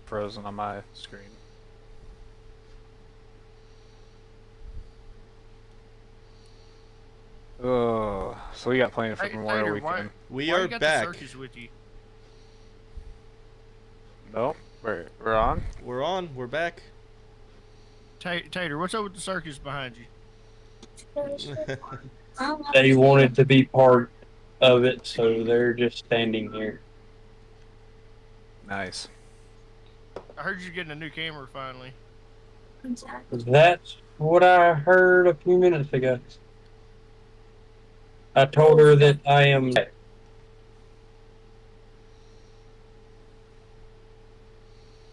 frozen on my screen. Oh, so we got planned for Hey, Memorial Tater, Weekend. We why are you got back. the circus with you? No, we're on. We're on. We're back. Tater, what's up with the circus behind you? They wanted to be part of it, so they're just standing here. Nice. I heard you're getting a new camera finally. That's what I heard a few minutes ago. I told her that I am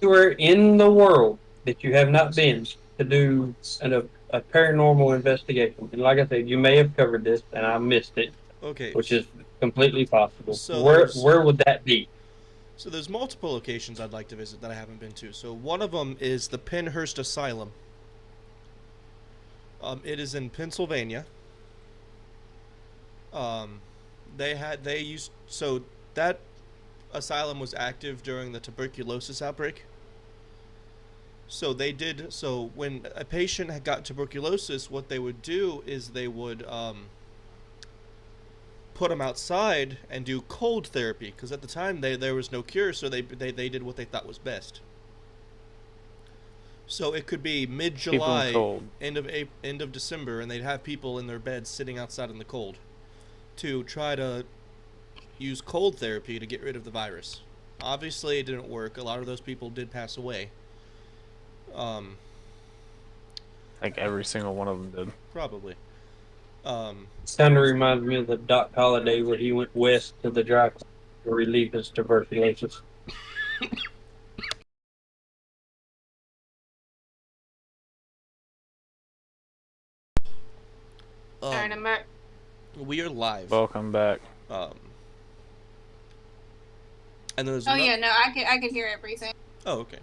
anywhere in the world that you have not been to do a paranormal investigation. And like I said, you may have covered this and I missed it, Okay. which is completely possible. So Where would that be? So there's multiple locations I'd like to visit that I haven't been to. So one of them is the Penhurst Asylum. It is in Pennsylvania. So that asylum was active during the tuberculosis outbreak. So when a patient had got tuberculosis, what they would do is they would put them outside and do cold therapy, because at the time there was no cure, so they did what they thought was best. So it could be mid-July, end of December, and they'd have people in their beds sitting outside in the cold to try to use cold therapy to get rid of the virus. Obviously, it didn't work. A lot of those people did pass away. Like every single one of them did. Probably. Kind of reminds me of the Doc Holliday where he went west to the dry cleaner to relieve his tuberculosis. Alright, I'm back. We are live. Welcome back. And then there's Oh yeah, no, I could hear everything. Oh, okay.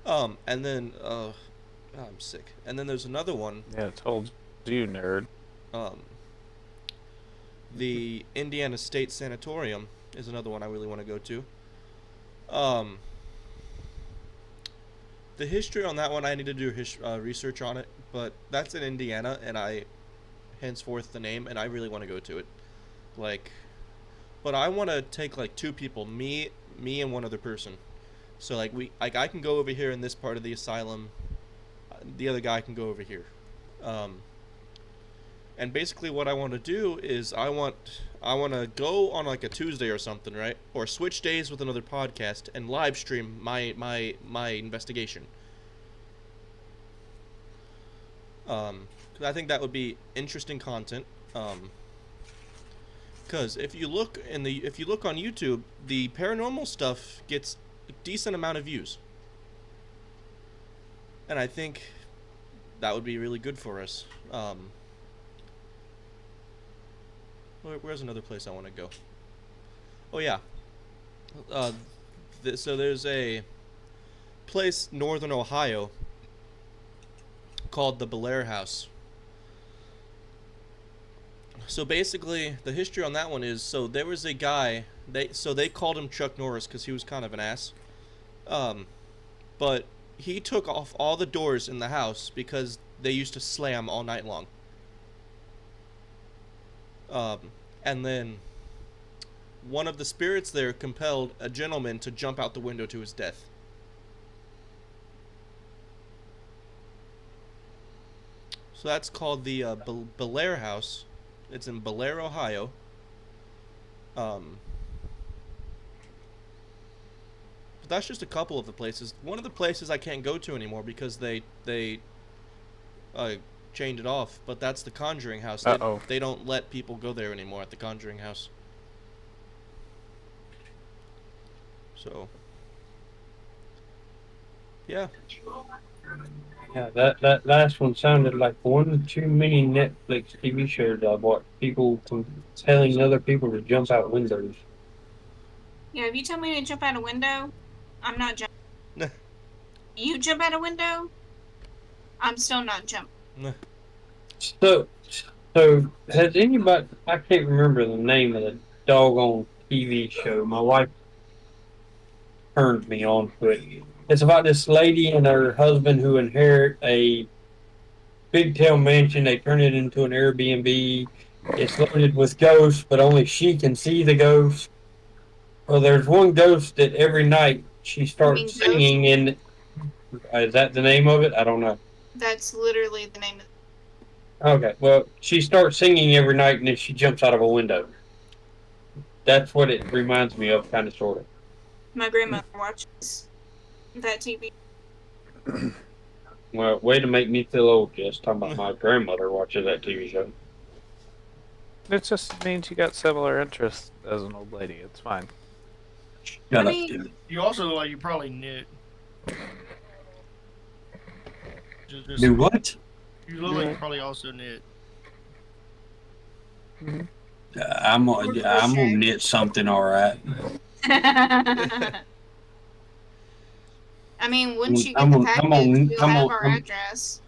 And then I'm sick. And then there's another one. Yeah, I told you, nerd. The Indiana State Sanatorium is another one I really want to go to. The history on that one, I need to do research on it, but that's in Indiana, and I henceforth the name, and I really want to go to it. But I want to take like two people, me and one other person. So I can go over here in this part of the asylum. The other guy can go over here. And basically what I want to do is I want to go on like a Tuesday or something, right? Or switch days with another podcast and live stream my investigation. I think that would be interesting content. Because if you look on YouTube, the paranormal stuff gets a decent amount of views. And I think that would be really good for us. Where's another place I want to go? Oh yeah. So there's a place northern Ohio called the Belair House. So basically, the history on that one is, so there was a guy, they called him Chuck Norris because he was kind of an ass. But he took off all the doors in the house because they used to slam all night long. And then one of the spirits there compelled a gentleman to jump out the window to his death. So that's called the Belair House. It's in Belair, Ohio. But that's just a couple of the places. One of the places I can't go to anymore because they chained it off, but that's the Conjuring House. They don't let people go there anymore at the Conjuring House. So, yeah. Yeah, that last one sounded like one too many Netflix TV shows I watched. People telling other people to jump out windows. Yeah, if you tell me to jump out a window, I'm not jumping. You jump out a window, I'm still not jumping. So has anybody? I can't remember the name of the doggone TV show. My wife turned me on to it. It's about this lady and her husband who inherit a big town mansion. They turn it into an Airbnb. It's loaded with ghosts, but only she can see the ghosts. Well, there's one ghost that every night she starts Ghost? singing, and is that the name of it? I don't know. That's literally the name of it. Okay, well, she starts singing every night, and then she jumps out of a window. That's what it reminds me of, kind of, sort of. My grandmother watches that TV. Well, way to make me feel old, Jess. Talking about my grandmother watches that TV show. It just means you got similar interests as an old lady. It's fine. Shut I up, mean- dude. You also look like you probably knit. Do what? You look like you probably also knit. I'm gonna knit something, all right. I mean, once you I'm get the on- I'm package, on- you'll I'm have on- our I'm- address.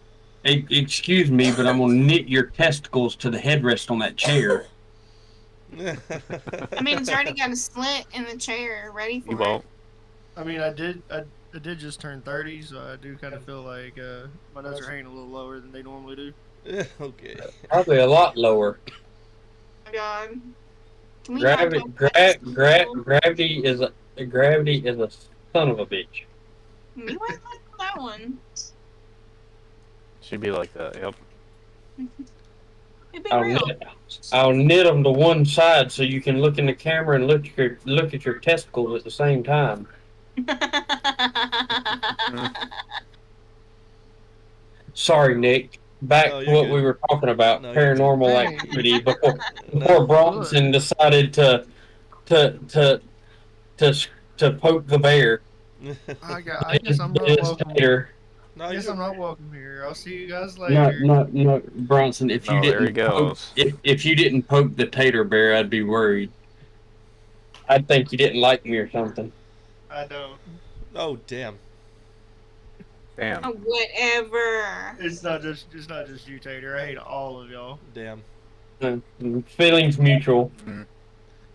Excuse me, but I'm gonna knit your testicles to the headrest on that chair. I mean, it's already got a slit in the chair ready for You it. won't. I mean, I did just turn 30, so I do kind of feel like my nuts are hanging a little lower than they normally do. Okay. Probably a lot lower. Oh my God. Can we not Gravity, talk about this people? gravity is a son of a bitch. You might like that one. Should be like that. Yep. It'd be I'll real. knit them to one side so you can look in the camera and look at your testicles at the same time. Sorry, Nick. Back No, to you're what good. we were talking about, No, you're paranormal good. activity. Before No. Bronson decided to poke the bear. I guess I'm not welcome. Tater. No, I guess you're I'm not welcome here. I'll see you guys later. No, Bronson. If you Oh, there he didn't poke, goes. if you didn't poke the tater bear, I'd be worried. I'd think you didn't like me or something. I don't. Oh, damn. Damn. Whatever. It's not just you, Tater. I hate all of y'all. Damn. Feelings mutual.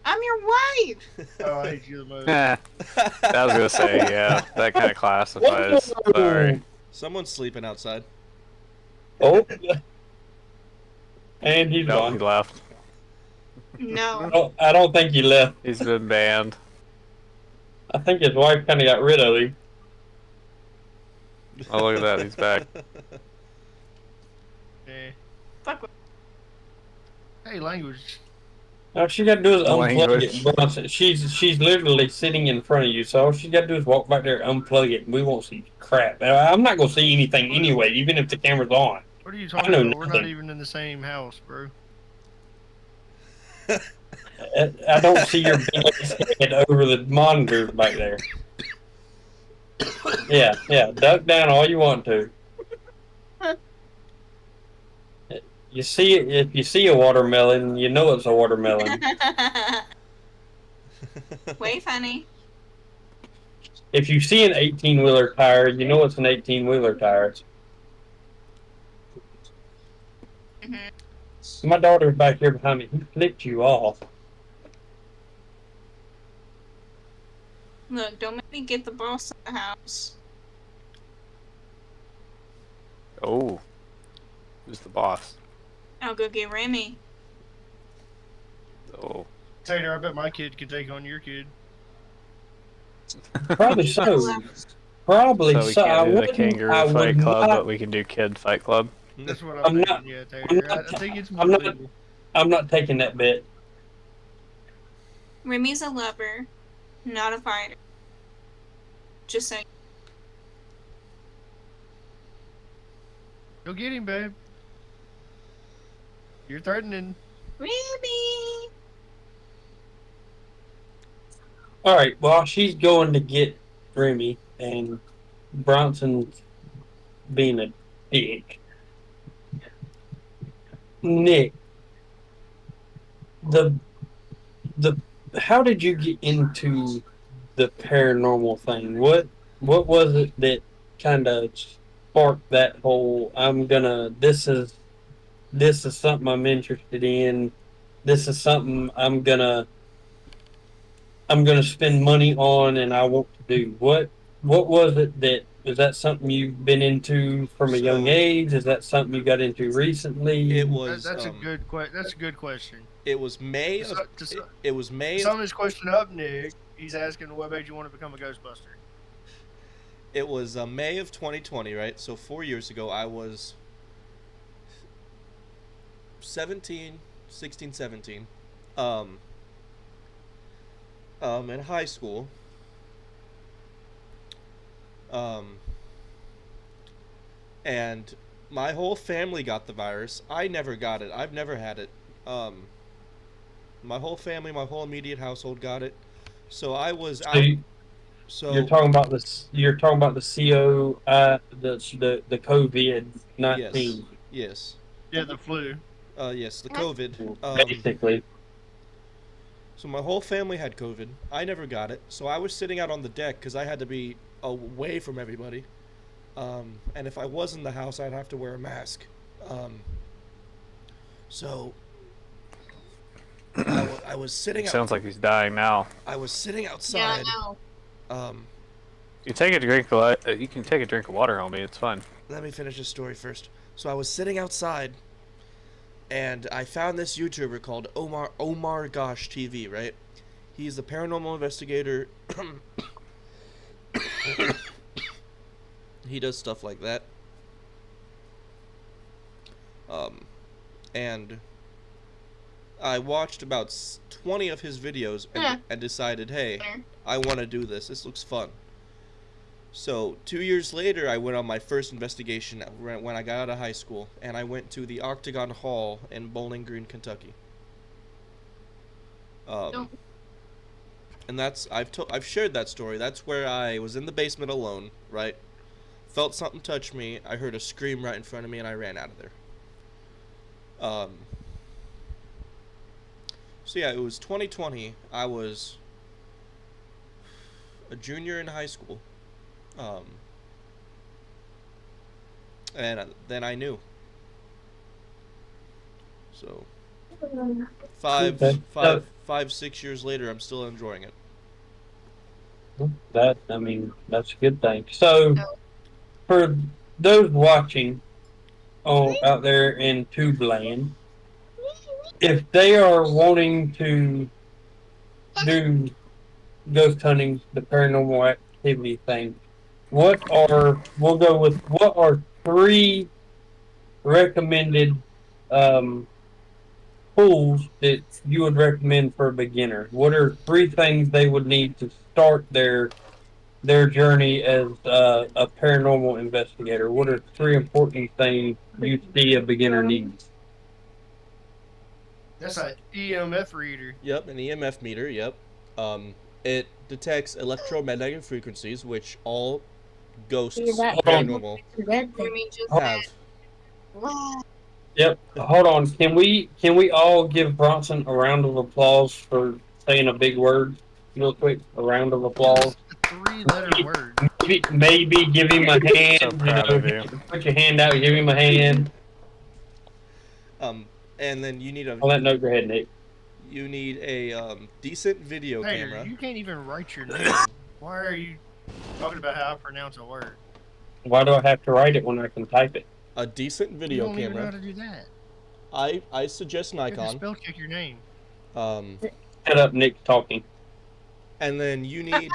I'm your wife. Oh, I hate you the most. I was gonna say, yeah, that kind of classifies. Sorry. Someone's sleeping outside. Oh. And he's No, he gone. left. No. I don't think he left. He's been banned. I think his wife kind of got rid of him. Oh, look at that. He's back. Eh. Fuck with Hey, language. All she got to do is unplug Language. it. Bronson. She's literally sitting in front of you, so all she got to do is walk back there, unplug it, and we won't see crap. I'm not gonna see anything anyway, even if the camera's on. What are you I talking know about? We're not nothing. even in the same house, bro. I don't see your big head over the monitors back there. Yeah, duck down all you want to. You see it if you see a watermelon, you know it's a watermelon. Way funny. If you see an 18-wheeler tire, you know it's an 18-wheeler tire. Mhm. My daughter's back here behind me. He flipped you off. Look, don't make me get the boss of the house. Oh. Who's the boss? I'll go get Remy. Oh. Tater, I bet my kid could take on your kid. Probably so. Probably So so. we can't I do the wouldn't. kangaroo I fight would club, not. but we can do kid fight club. That's what I'm I'm not- thinking. Yeah, I'm Tater. not- I think it's I'm more not- legal. I'm not taking that bet. Remy's a lover, not a fighter. Just saying. Go get him, babe. You're threatening. Remy! All right. Well, she's going to get Remy, and Bronson's being a dick. Nick, the how did you get into the paranormal thing? What was it that kind of sparked that whole this is something I'm interested in. This is something I'm gonna I'm going to spend money on and I want to do. What was it that is that something you've been into from a young So age? Is that something you got into recently? it was That's a good That's a good question. it was May To, of su- to, su- it was May to of sum this question up, Nick, he's asking what made you want to become a Ghostbuster. it was May of 2020, right? So 4 years ago, I was 17, 16, 17, in high school. Um, and my whole family got the virus. I never got it. I've never had it. My whole family, my whole immediate household got it. So I was So out. you're So talking about this. You're talking about the CO, the COVID yes, 19, yes, Yeah, the flu. yes, the COVID. basically. So my whole family had COVID. I never got it. So I was sitting out on the deck because I had to be away from everybody. And if I was in the house, I'd have to wear a mask. So I was sitting. Sounds like he's dying now. I was sitting Yeah, I outside. know. You take a drink of you can take a drink of water, homie. It's fine. Let me finish this story first. So I was sitting outside, and I found this YouTuber called Omar Gosh TV. Right? He's a paranormal investigator. He does stuff like that. And I watched about 20 of his videos and decided, hey, I want to do this. This looks fun. So 2 years later, I went on my first investigation when I got out of high school, and I went to the Octagon Hall in Bowling Green, Kentucky. And I've shared that story. That's where I was in the basement alone, right? Felt something touch me. I heard a scream right in front of me, and I ran out of there. So yeah, it was 2020. I was a junior in high school. And then I knew. So 6 years later, I'm still enjoying it. That's a good thing. So, for those watching out there in Tube Land, if they are wanting to do ghost hunting, the paranormal activity thing, what are 3 recommended tools that you would recommend for a beginner? What are 3 things they would need to start their journey as a paranormal investigator? What are 3 important things you see a beginner needs? That's an EMF reader. Yep, an EMF meter. Yep. It detects electromagnetic frequencies, which all ghosts paranormal have. Yep. Hold on. Can we all give Bronson a round of applause for saying a big word real quick? A round of applause. A 3-letter word. Maybe give him a hand. So proud of you. Put your hand out. Give him a hand. And then you need On that note, go ahead, Nick. You need a decent video camera. You can't even write your name. Why are you talking about how I pronounce a word? Why do I have to write it when I can type it? A decent video you don't camera. Even know how to do that. I suggest You have Nikon. to spell check your name. Shut up, Nick talking. And then you need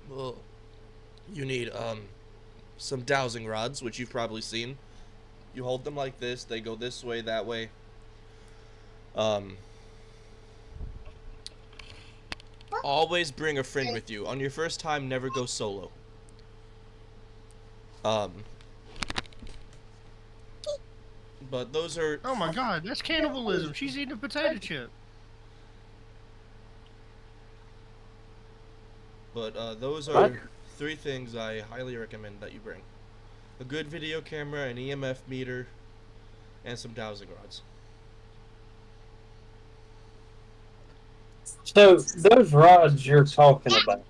well, you need some dowsing rods, which you've probably seen. You hold them like this, they go this way, that way. Always bring a friend with you. On your first time, never go solo. But those are... Oh my god, that's cannibalism. She's eating a potato chip. But those are 3 things I highly recommend that you bring. A good video camera, an EMF meter, and some dowsing rods. So those rods you're talking about,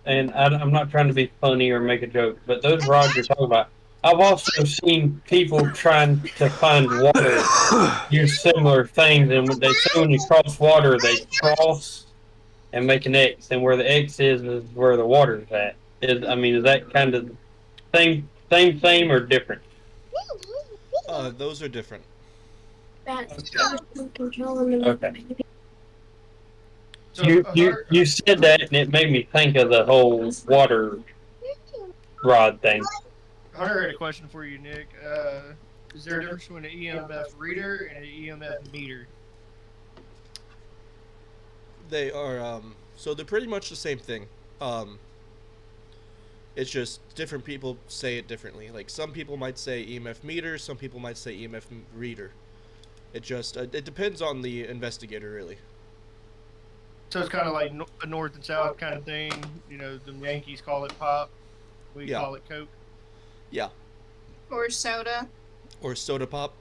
and I'm not trying to be funny or make a joke, but those rods you're talking about, I've also seen people trying to find water use similar things, and when they say when you cross water, they cross and make an X, and where the X is where the water's at. Is that kind of same, or different? Those are different. Okay. So You said that, and it made me think of the whole water rod thing. Hunter had a question for you, Nick. Is there a difference between an EMF reader and an EMF meter? They are so they're pretty much the same thing. It's just different people say it differently. Like some people might say EMF meter, some people might say EMF reader. It just it depends on the investigator, really. So it's kind of like a north and south kind of thing. You know, the Yankees call it pop. We Yeah. call it Coke. Yeah. Or soda. Or soda pop.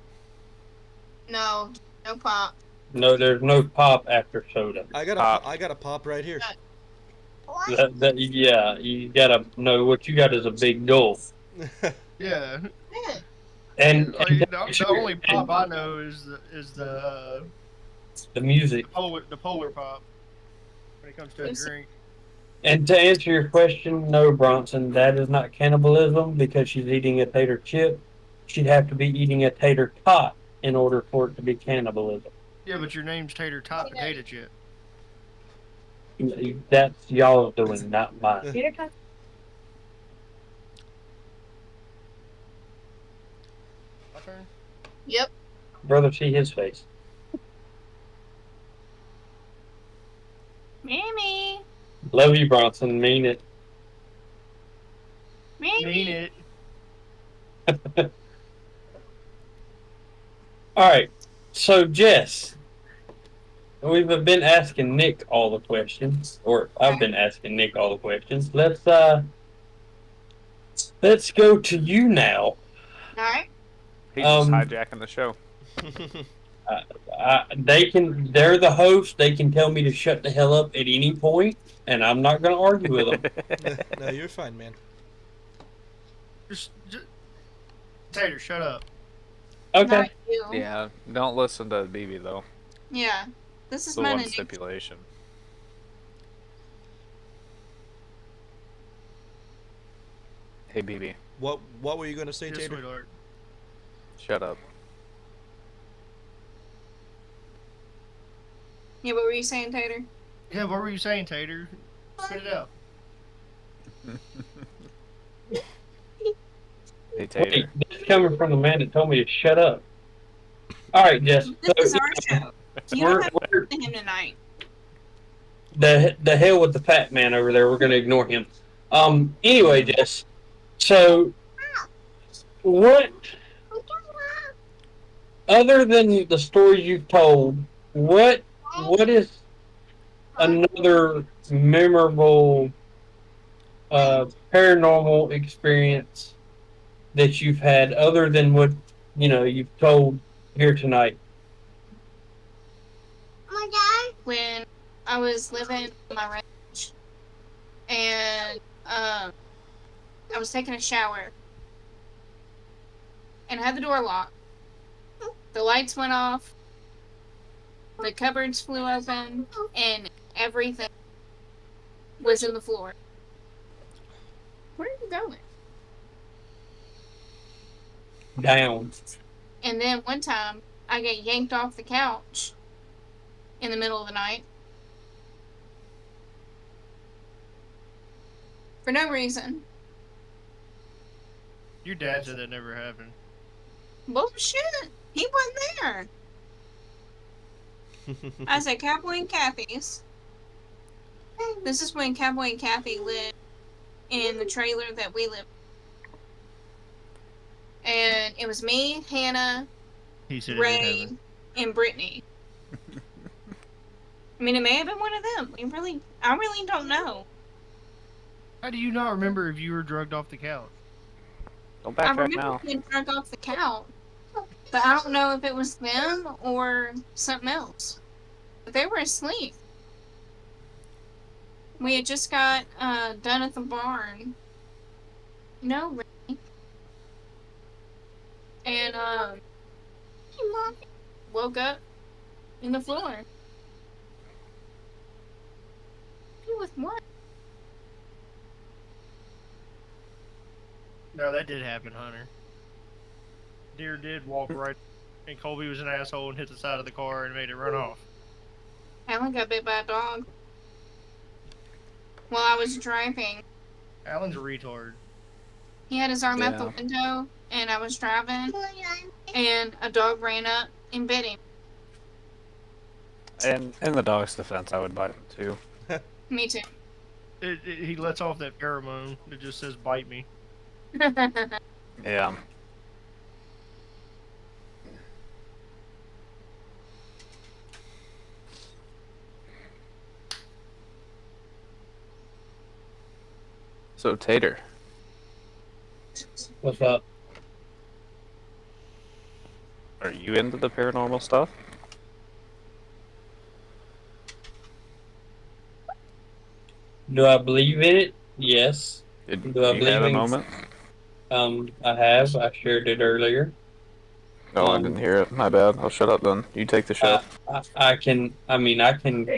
No, no pop. No, there's no pop after soda. I got Pop. a pop right here. Yeah, you gotta know what you got is a big gulp. Yeah. And The only pop I know is the music. the polar pop. When it comes to a drink. And to answer your question, no, Bronson, that is not cannibalism because she's eating a tater chip. She'd have to be eating a tater tot in order for it to be cannibalism. Yeah, but your name's Tater Tot Potato Chip. That's y'all doing, not mine. My turn. Yep. Brother, see his face. Mammy. Love you, Bronson. Mean it. Mammy. Mean it. All right. So, Jess, we've been asking Nick all the questions, or I've been asking Nick all the questions. Let's go to you now. Alright. He's just hijacking the show. They're the host. They can tell me to shut the hell up at any point, and I'm not going to argue with them. No, you're fine, man. Just Tater, shut up. Okay. Not you. Yeah, don't listen to BB though. Yeah. This is The mine one and Nick's. stipulation. Hey BB, What were you gonna say, Yes, Tater? sweetheart. shut up. Yeah, what were you saying, Tater? Yeah, what were you saying, Tater? Spit it out. Hey Tater. Wait, this is coming from the man that told me to shut up. All right, Jess. This is our show. You We're- don't have to we're- listen to him tonight. The hell with the fat man over there. We're going to ignore him. Anyway, Jess. So, what, other than the stories you've told, what is another memorable paranormal experience that you've had other than what you've told here tonight? When I was living on my ranch and I was taking a shower and I had the door locked. The lights went off, the cupboards flew open, and everything was in the floor. Where are you going? Down. And then one time I get yanked off the couch in the middle of the night. For no reason. Your dad said that never happened. Bullshit. He wasn't there. I was at Cowboy and Kathy's. This is when Cowboy and Kathy lived in the trailer that we lived in. And it was me, Hannah, He said Ray, and Brittany. I mean, it may have been one of them. I really don't know. How do you not remember if you were drugged off the couch? Don't I backtrack remember now. being drugged off the couch, but I don't know if it was them or something else. But they were asleep. We had just got done at the barn. No, Ray. and woke up in the floor. With what? No, that did happen, Hunter. Deer did walk right, and Colby was an asshole and hit the side of the car and made it run off. Alan got bit by a dog while I was driving. Alan's a retard. He had his arm out the Yeah. window, and I was driving, and a dog ran up and bit him. And in the dog's defense, I would bite him too. Me too. He lets off that pheromone that just says "bite me." Yeah. So Tater, What's up? are you into the paranormal stuff? Do I believe in it? Yes. Did Do I you believe have a in- moment? I have. I shared it earlier. No, I didn't hear it. My bad. I'll shut up then. You take the show. I can. I mean, I can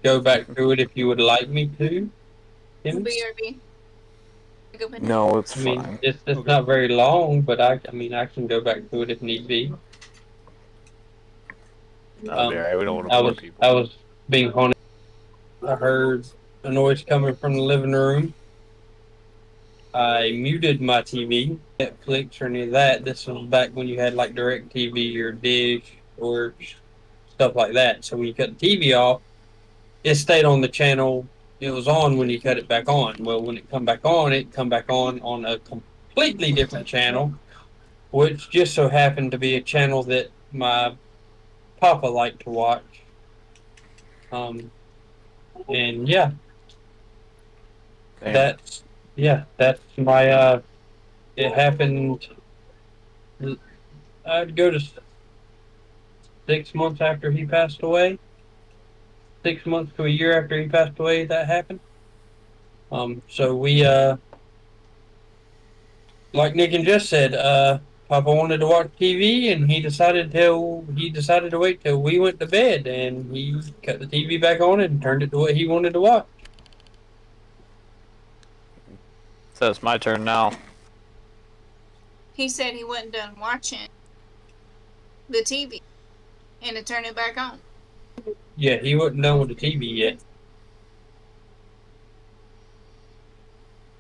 go back through it if you would like me to. Tim? BRB. Go ahead. No, it's I mean, fine. it's Okay. not very long, but I mean, I can go back through it if need be. That'll be alright. We don't want to I bore was people. I was being haunted. I heard a noise coming from the living room. I muted my TV, Netflix or any of that. This was back when you had like DirecTV or Dish or stuff like that. So when you cut the TV off, it stayed on the channel it was on when you cut it back on. Well, when it come back on a completely different channel, which just so happened to be a channel that my papa liked to watch. And yeah, Damn. that's my it happened. I'd go to 6 months after he passed away. 6 months to a year after he passed away, that happened. So we like Nick and just said, Papa wanted to watch TV, and he decided to wait till we went to bed, and he cut the TV back on and turned it to what he wanted to watch. So it's my turn now. He said he wasn't done watching the TV and to turn it back on. Yeah, he wasn't done with the TV yet.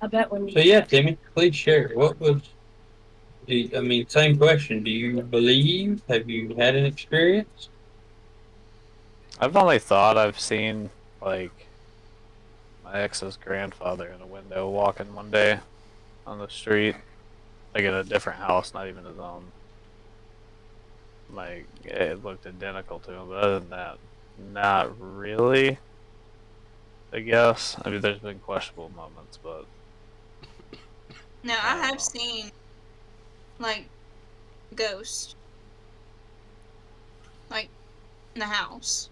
I bet when So yeah, Timmy, please share. What was? I mean, same question. Do you believe? Have you had an experience? I've only thought I've seen, like, my ex's grandfather in a window walking one day on the street. Like, in a different house, not even his own. Like, it looked identical to him, but other than that, not really. I guess. I mean, there's been questionable moments, but Now, I have seen, like, ghosts. Like, in the house.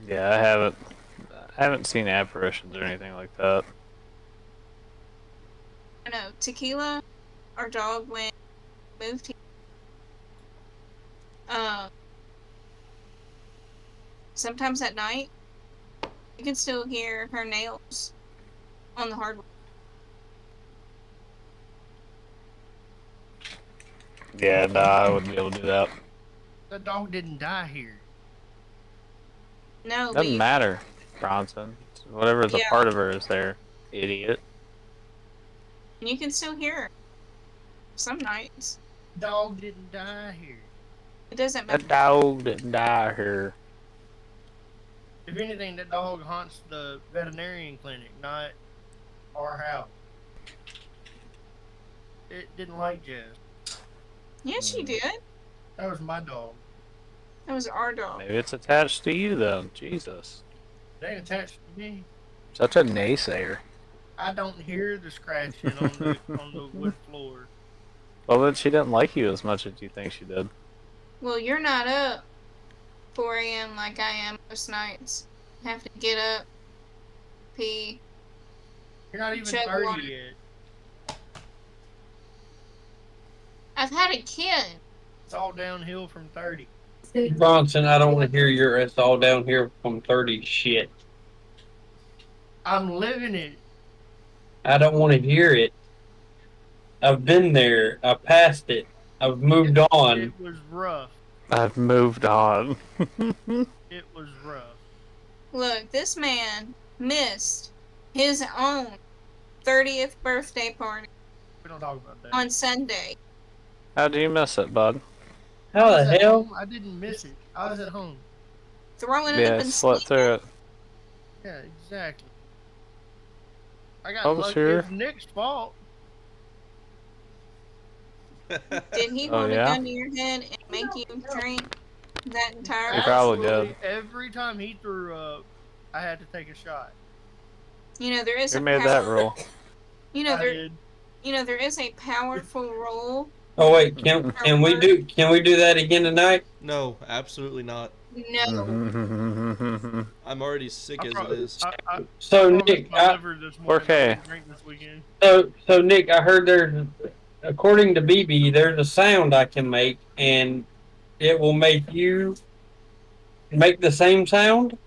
yeah, I haven't seen apparitions or anything like that. I know, Tequila, our dog, when we moved here, sometimes at night, you can still hear her nails on the hardwood. Yeah, nah, I wouldn't be able to do that. That dog didn't die here. No, but Doesn't you, matter, Bronson. Whatever is a Yeah. part of her is there, idiot. and you can still hear her some nights. Dog didn't die here. It doesn't matter. That dog didn't die here. If anything, that dog haunts the veterinarian clinic, not our house. It didn't like Jess. Yes, you did. That was my dog. That was our dog. Maybe it's attached to you then. Jesus. It ain't attached to me. Such a naysayer. I don't hear the scratching on the wood floor. Well, then she didn't like you as much as you think she did. Well, you're not up 4 a.m. like I am most nights. Have to get up, pee. You're not even Check 30 water. yet. I've had a kid. It's all downhill from 30. Bronson, I don't want to hear your "it's all down here from 30" shit. I'm living it. I don't want to hear it. I've been there. I passed it. I've moved on. It was rough. I've moved on. It was rough. Look, this man missed his own 30th birthday party We don't talk about that. on Sunday. How do you miss it, bud? How I the was at hell? home. I didn't miss it. I was at home. Throwing it Yeah, up and slept through it. Yeah, exactly. I got I was lucky. here. It's Nick's fault. Did he Oh, hold yeah? a gun to your head and make you drink that entire He probably Absolutely. did. Every time he threw up, I had to take a shot. You know, there is Who a made that rule? You know, I did. there is a powerful role. Oh wait, can we do that again tonight? No, absolutely not. No. I'm already sick as it is. So promised Nick, my liver this morning Okay. I wouldn't drink this weekend. so Nick, I heard there's, according to BB, there's a sound I can make, and it will make you make the same sound.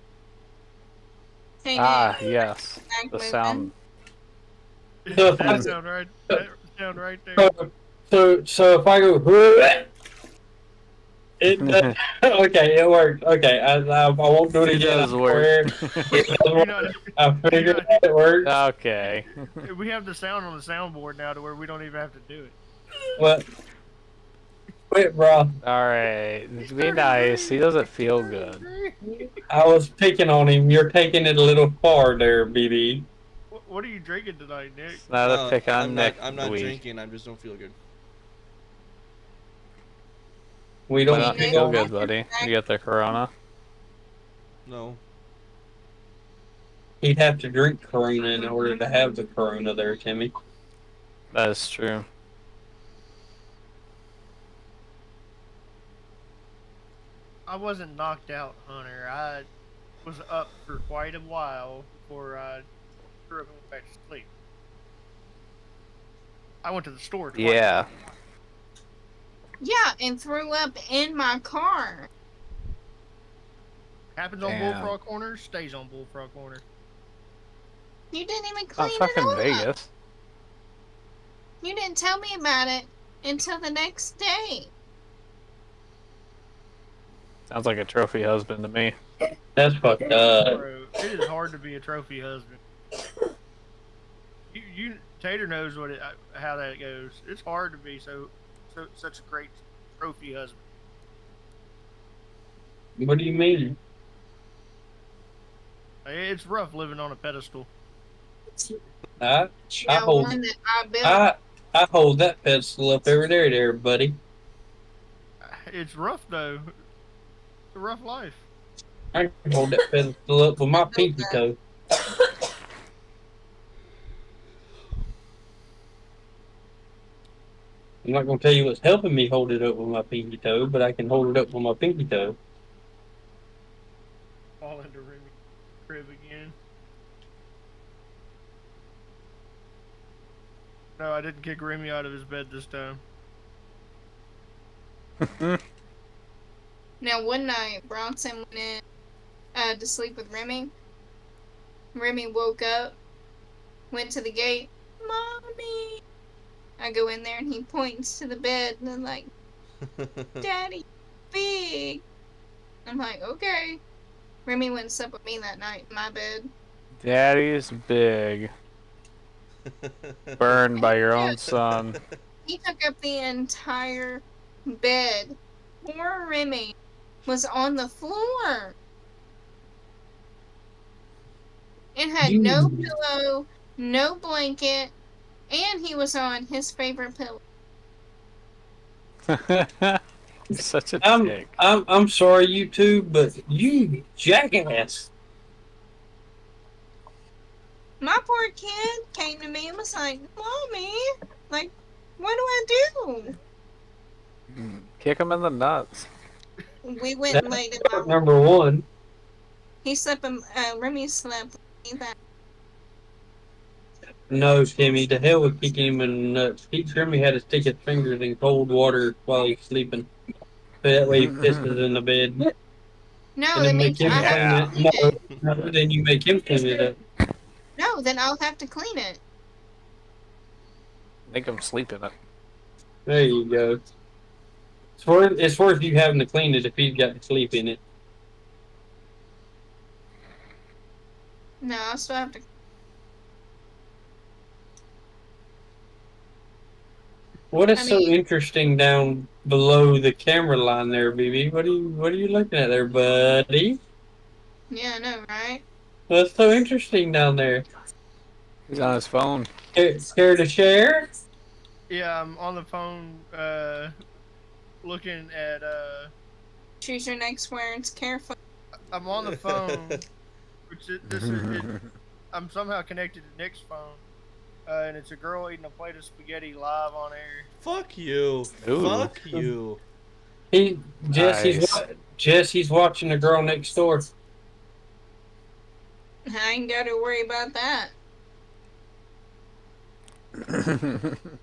Hey, Ah, Nick, yes. back The moving. sound. So- that sound right. That sound right there. So if I go, it does, okay, it worked. Okay, I won't do it It again. does I work. swear. It does You're work. not- I figured it worked. Okay. We have the sound on the soundboard now to where we don't even have to do it. What? Quit, bro. Alright. Be nice. He doesn't feel good. I was picking on him. You're taking it a little far there, BB. What are you drinking tonight, Nick? It's not a pick on I'm Nick. not. I'm not week. drinking. I just don't feel good. We Why don't not Nick, feel on. good, buddy? You get the corona? No. He'd have to drink Corona in order to have the Corona there, Timmy. That is true. I wasn't knocked out, Hunter. I was up for quite a while before I threw up and went back to sleep. I went to the store twice. Yeah. Yeah, and threw up in my car. Happens on Damn. Bullfrog Corner, stays on Bullfrog Corner. You didn't even Not clean it fucking up. Vegas. You didn't tell me about it until the next day. Sounds like a trophy husband to me. That's fucked up. Bro, it is hard to be a trophy husband. Tater knows how that goes. It's hard to be such a great trophy husband. What do you mean? It's rough living on a pedestal. I Now, hold one that I built. I hold that pedestal up every day there, buddy. It's rough though. It's a rough life. I can hold that pedestal up with my pinky toe. I'm not gonna tell you what's helping me hold it up with my pinky toe, but I can hold it up with my pinky toe. Fall into Remy's crib again. No, I didn't kick Remy out of his bed this time. Now, one night, Bronson went in to sleep with Remy. Remy woke up, went to the gate. Mommy! I go in there and he points to the bed and I'm like, Daddy, big. I'm like, okay. Remy went and slept with me that night in my bed. Daddy's big. Burned by your own son. He took up the entire bed. Poor Remy was on the floor. And had no pillow, no blanket, and he was on his favorite pillow. Such a dick. I'm sorry, you two, but you jackass. My poor kid came to me and was like, Mommy, like, what do I do? Kick him in the nuts. We went and laid him out. Number one. He slept, Remy slept with me that No, Timmy, the hell with kicking him in the nuts. Teach Timmy how to stick his fingers in cold water while he's sleeping. So that way he pisses in the bed. No, And that then make means him I have clean Yeah. to it. clean it. No, then you make him clean it up. No, then I'll have to clean it. Make him sleep in it. There you go. It's worth you having to clean it if he's got to sleep in it. No, I'll still have to. What is I so mean- interesting down below the camera line there, BB? What are you looking at there, buddy? Yeah, I know, right? What's so interesting down there? He's on his phone. Care to share? Yeah, I'm on the phone looking at Choose your next words carefully. I'm on the phone which I'm somehow connected to Nick's phone. And it's a girl eating a plate of spaghetti live on air. Fuck you. Ooh. Fuck you. Nice. Jesse's watching the girl next door. I ain't got to worry about that.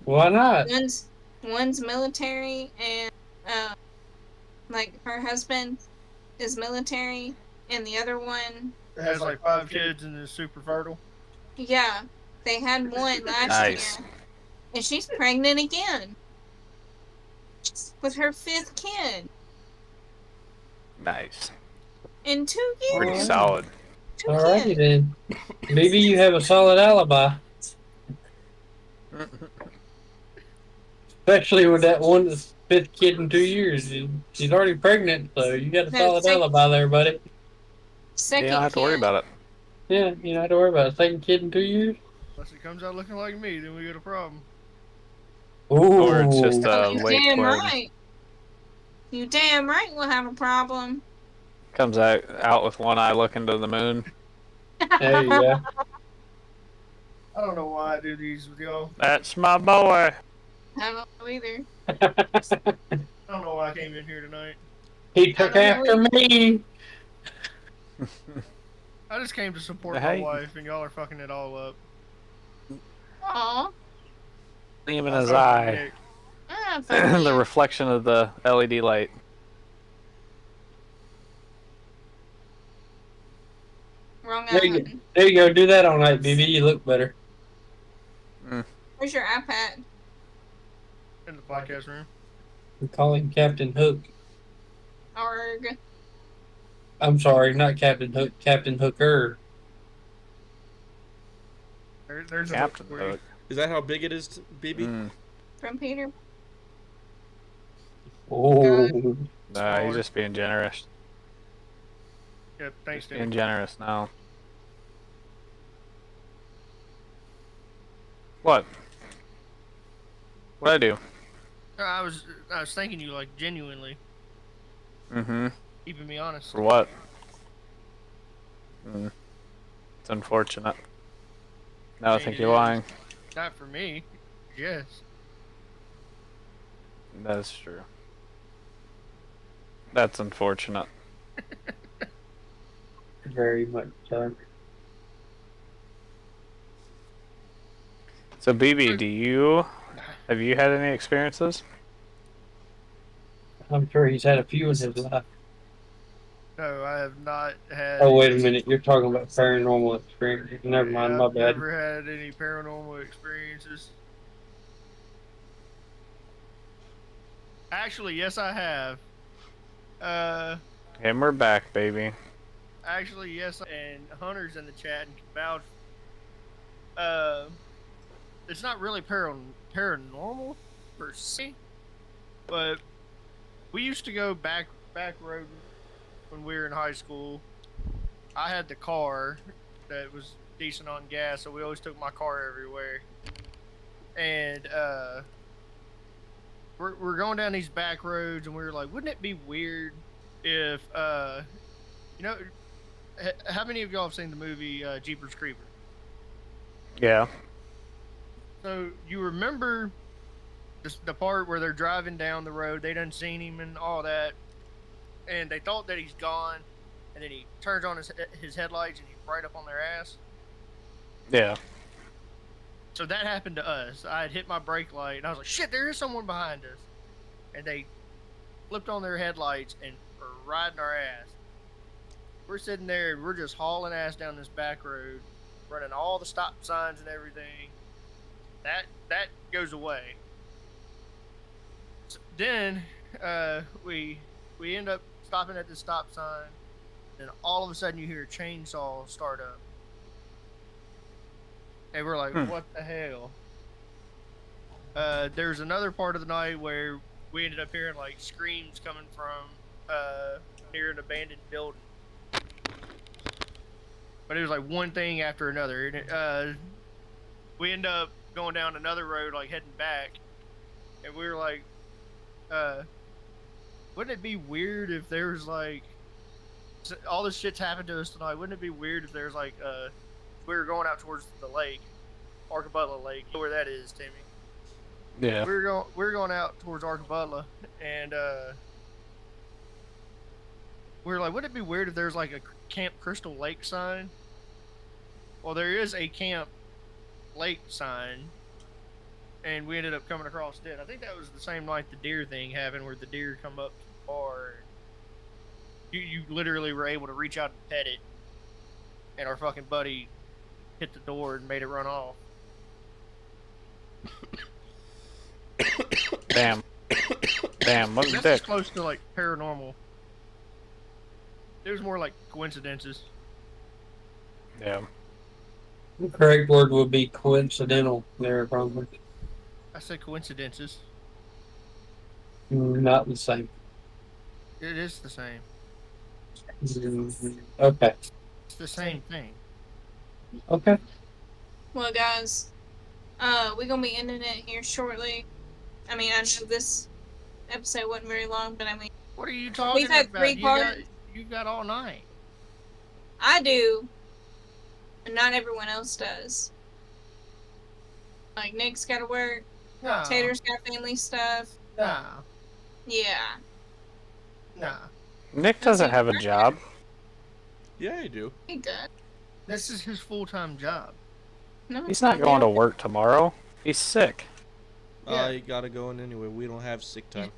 Why not? One's military, and like her husband is military, and the other one It has like 5 kids and is super fertile. yeah, they had one last Nice. year, and she's pregnant again with her 5th kid Nice. in 2 Pretty years. solid. 2 Alrighty kids. then. Maybe you have a solid alibi. Especially with that one that's 5th kid in 2 years. She's already pregnant, so you got a No, solid alibi there, buddy. You Second don't have to worry kid. about it. Yeah, you don't have to worry about it. 2nd kid in 2 years. Unless it comes out looking like me, then we got a problem. Ooh. Or it's just Oh, you late damn twin. right. You damn right we'll have a problem. Comes out with one eye looking to the moon. There you go. I don't know why I do these with y'all. That's my boy. I don't know either. I don't know why I came in here tonight. He took after me. I just came to support Hey. my wife, and y'all are fucking it all up. Aw. Gleam in I'm his fucking eye. Nick. Ah, fuck The you. reflection of the LED light. Wrong There you, island. there you go. Do that all night, BB. You look better. Where's your iPad? In the podcast room. I'm calling Captain Hook. Arg. I'm sorry, not Captain Hook. Captain Hooker. There's Captain a Hook. Is that how big it is, BB? Mm. From Peter. Oh. Nah, he's just being generous. Yep, thanks, Being Nick. generous now. What? What'd I do? I was thanking you like genuinely, Mm-hmm. keeping me honest. For what? It's unfortunate. Now I mean, think it you're is. lying. Not for me. Yes. That's true. That's unfortunate. Very much so. So BB, have you had any experiences? I'm sure he's had a few in his life. No, I have not had. Oh, wait a minute. You're talking about paranormal experiences. Never mind. My I've bad. never had any paranormal experiences. Actually, yes, I have. And we're back, baby. Actually, yes, and Hunter's in the chat and can vouch. It's not really paranormal per se, but we used to go back road when we were in high school. I had the car that was decent on gas, so we always took my car everywhere. And we're going down these back roads, and we were like, wouldn't it be weird if you know, how many of y'all have seen the movie Jeepers Creepers? Yeah. So you remember the part where they're driving down the road, they done seen him and all that, and they thought that he's gone, and then he turns on his headlights and he's right up on their ass. Yeah. So that happened to us. I had hit my brake light, and I was like, "Shit, there is someone behind us!" And they flipped on their headlights and were riding our ass. We're sitting there, and we're just hauling ass down this back road, running all the stop signs and everything. That goes away. So then we end up stopping at the stop sign, and all of a sudden you hear a chainsaw start up, and we're like, "What the hell?" There's another part of the night where we ended up hearing like screams coming from near an abandoned building, but it was like one thing after another. And we end up going down another road, like heading back, and we were like, wouldn't it be weird if there's like all this shit's happened to us tonight? Wouldn't it be weird if there's like we were going out towards the lake, Arcabutla Lake, you know where that is, Timmy? Yeah. We were going out towards Arcabutla, and we were like, wouldn't it be weird if there's like a Camp Crystal Lake sign? Well, there is a Camp Lake sign, and we ended up coming across it. I think that was the same night the deer thing happened, where the deer come up to the bar. You literally were able to reach out and pet it, and our fucking buddy hit the door and made it run off. Damn. Damn, what a That's dick. close to like paranormal. It was more like coincidences. Yeah. The correct word would be coincidental there, probably. I said coincidences. Not the same. It is the same. Okay. It's the same thing. Okay. Well, guys, we're gonna be ending it here shortly. I mean, I know this episode wasn't very long, but I mean, What are you talking We've had about? 3 parts. You got all night. I do, and not everyone else does. Like, Nick's gotta work, No. Tater's got family stuff. Nah. Yeah. Nah. Nick doesn't have a job. Yeah, I do. He does. This is his full-time job. No, He's not going to work tomorrow. He's sick. Yeah. I gotta go in anyway. We don't have sick time.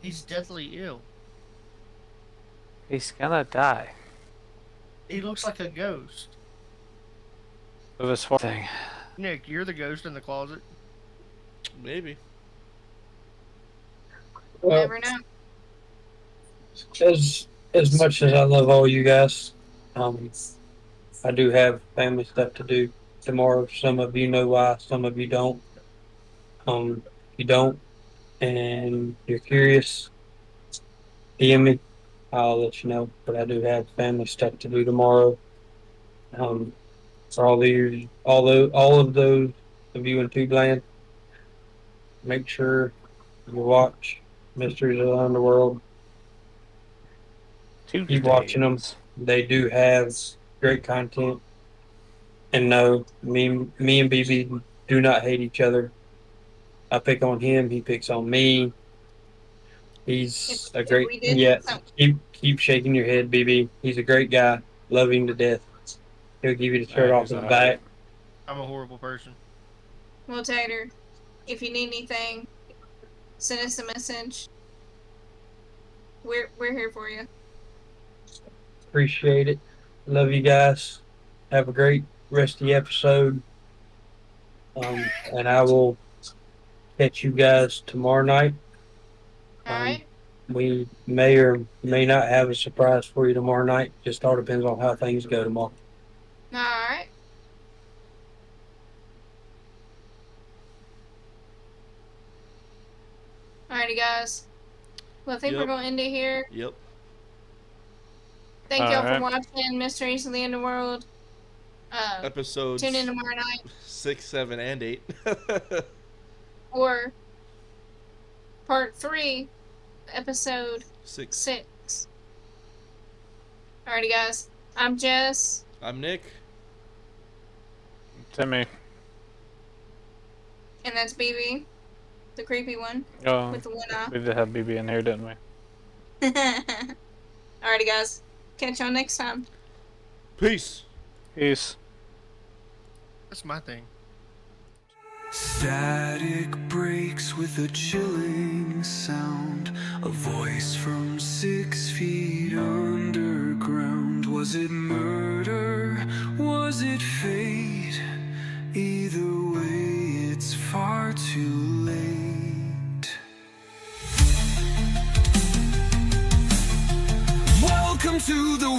He's deathly ill. He's gonna die. He looks like a ghost. Of his whole thing. Nick, you're the ghost in the closet. Maybe. Well, Never know. as much as I love all you guys, I do have family stuff to do tomorrow. Some of you know why, some of you don't. If you don't, and you're curious, DM me. I'll let you know. But I do have family stuff to do tomorrow. For all of those of you in Tube Land, make sure you watch Mysteries of the Underworld. Keep watching them. They do have great content. And no, me and BB do not hate each other. I pick on him, he picks on me. He's a great, we did, yeah. so- Keep shaking your head, BB. He's a great guy. Love him to death. He'll give you the shirt off his back. I'm a horrible person. Well, Tater, if you need anything, send us a message. We're here for you. Appreciate it. Love you guys. Have a great rest of the episode. And I will catch you guys tomorrow night. Alright? We may or may not have a surprise for you tomorrow night. Just all depends on how things go tomorrow. Alright. Alrighty, guys. Well, I think we're Yep. going to end it here. Yep. Thank y'all for Alright. watching Mysteries of the Underworld. Episodes Tune in tomorrow night 6, 7, and 8. for part 3, episode 6. 6. Alrighty, guys. I'm Jess. I'm Nick. Timmy. And that's BB, the creepy one Oh, with the one eye. we did have BB in here, didn't we? Alrighty, guys. Catch y'all next time. Peace. Peace. That's my thing. Static breaks with a chilling sound. A voice from 6 feet underground. Was it murder? Was it fate? Either way, it's far too late. Welcome to the